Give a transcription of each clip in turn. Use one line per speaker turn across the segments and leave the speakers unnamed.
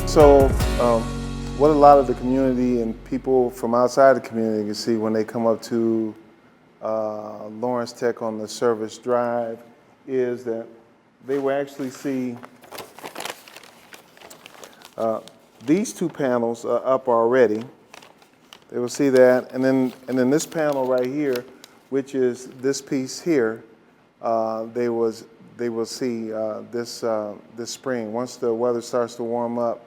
So what a lot of the community and people from outside the community can see when they come up to Lawrence Tech on the service drive is that they will actually see these two panels are up already. They will see that, and then this panel right here, which is this piece here, they will see this spring. Once the weather starts to warm up,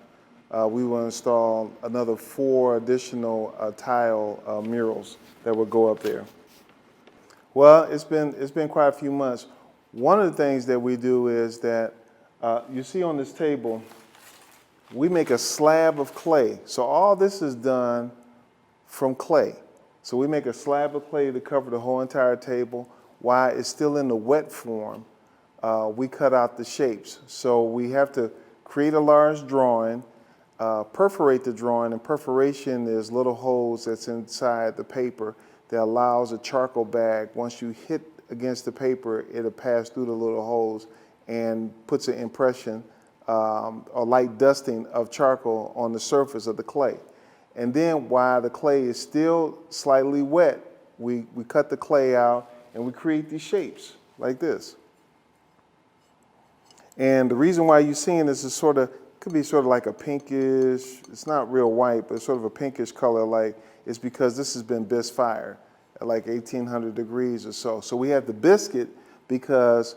we will install another 4 additional tile murals that will go up there. Well, it's been quite a few months. One of the things that we do is that you see on this table, we make a slab of clay. So all this is done from clay. So we make a slab of clay to cover the whole entire table. While it's still in the wet form, we cut out the shapes. So we have to create a large drawing, perforate the drawing, and perforation is little holes that's inside the paper that allows a charcoal bag, once you hit against the paper, it'll pass through the little holes and puts an impression, or light dusting of charcoal on the surface of the clay. And then while the clay is still slightly wet, we cut the clay out and we create these shapes like this. And the reason why you're seeing this is could be sort of like a pinkish, it's not real white, but it's sort of a pinkish color, like it's because this has been bisque fired at like 1800 degrees or so. So we have the biscuit because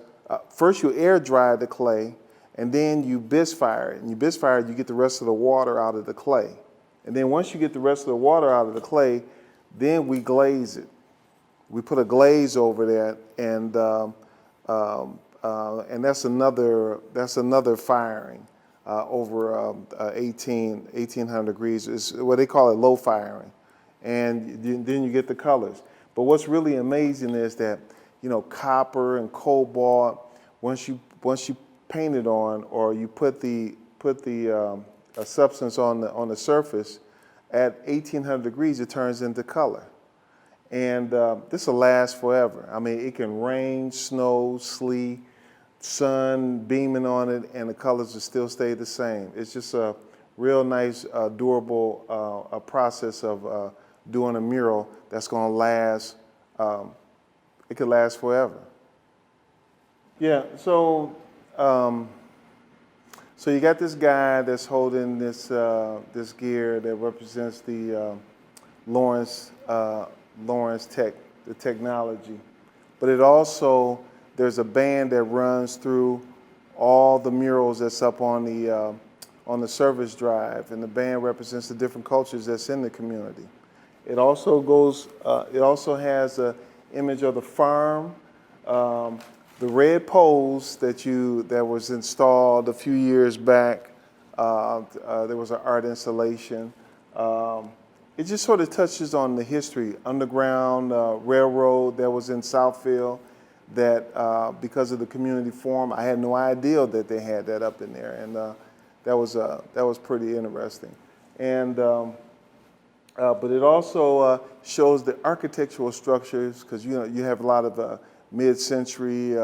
first you air dry the clay and then you bisque fire it. And you bisque fire it, you get the rest of the water out of the clay. And then once you get the rest of the water out of the clay, then we glaze it. We put a glaze over that, and that's another firing over 1800 degrees. It's what they call it, low firing, and then you get the colors. But what's really amazing is that, you know, copper and cobalt, once you paint it on, or you put the a substance on the surface, at 1800 degrees it turns into color. And this will last forever. I mean, it can rain, snow, sleet, sun beaming on it, and the colors will still stay the same. It's just a real nice, durable process of doing a mural that's going to last. It could last forever. Yeah. So you got this guy that's holding this this gear that represents the Lawrence Tech, the technology, but it also, there's a band that runs through all the murals that's up on the service drive, and the band represents the different cultures that's in the community. It also goes. It also has an image of the farm, the red poles that was installed a few years back. There was an art installation. It just sort of touches on the history. Underground railroad that was in Southfield that because of the community forum, I had no idea that they had that up in there, and that was pretty interesting. And but it also shows the architectural structures, because you have a lot of mid-century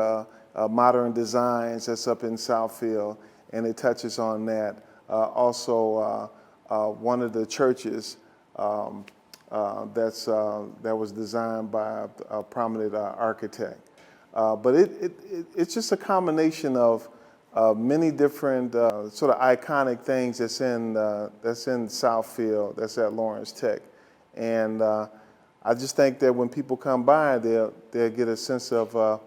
modern designs that's up in Southfield, and it touches on that. Also, one of the churches that was designed by a prominent architect. But it's just a combination of many different sort of iconic things that's in Southfield, that's at Lawrence Tech. And I just think that when people come by, they'll get a sense of a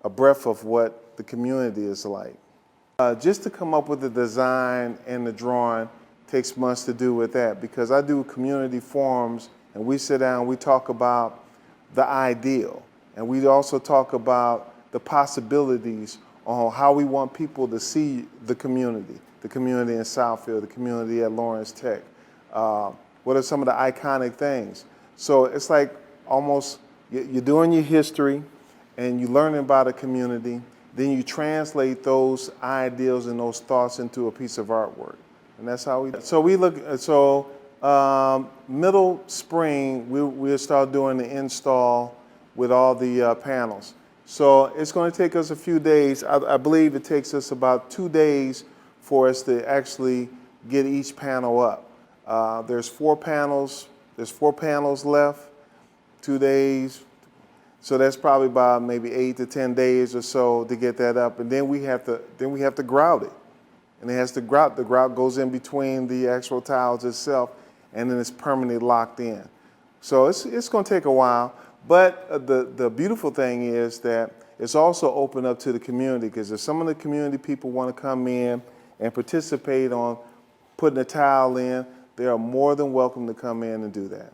breath of what the community is like. Just to come up with the design and the drawing takes months to do with that, because I do community forums and we sit down, we talk about the ideal, and we also talk about the possibilities on how we want people to see the community in Southfield, the community at Lawrence Tech. What are some of the iconic things? So it's like almost you're doing your history and you're learning about a community, then you translate those ideals and those thoughts into a piece of artwork. And that's how we do it. So we look, middle spring, we'll start doing the install with all the panels. So it's going to take us a few days. I believe it takes us about 2 days for us to actually get each panel up. There's 4 panels. There's 4 panels left. 2 days. So that's probably about maybe 8 to 10 days or so to get that up, and then we have to grout it, and it has to grout. The grout goes in between the actual tiles itself, and then it's permanently locked in. So it's going to take a while, but the beautiful thing is that it's also open up to the community, because if some of the community people want to come in and participate on putting a tile in, they are more than welcome to come in and do that.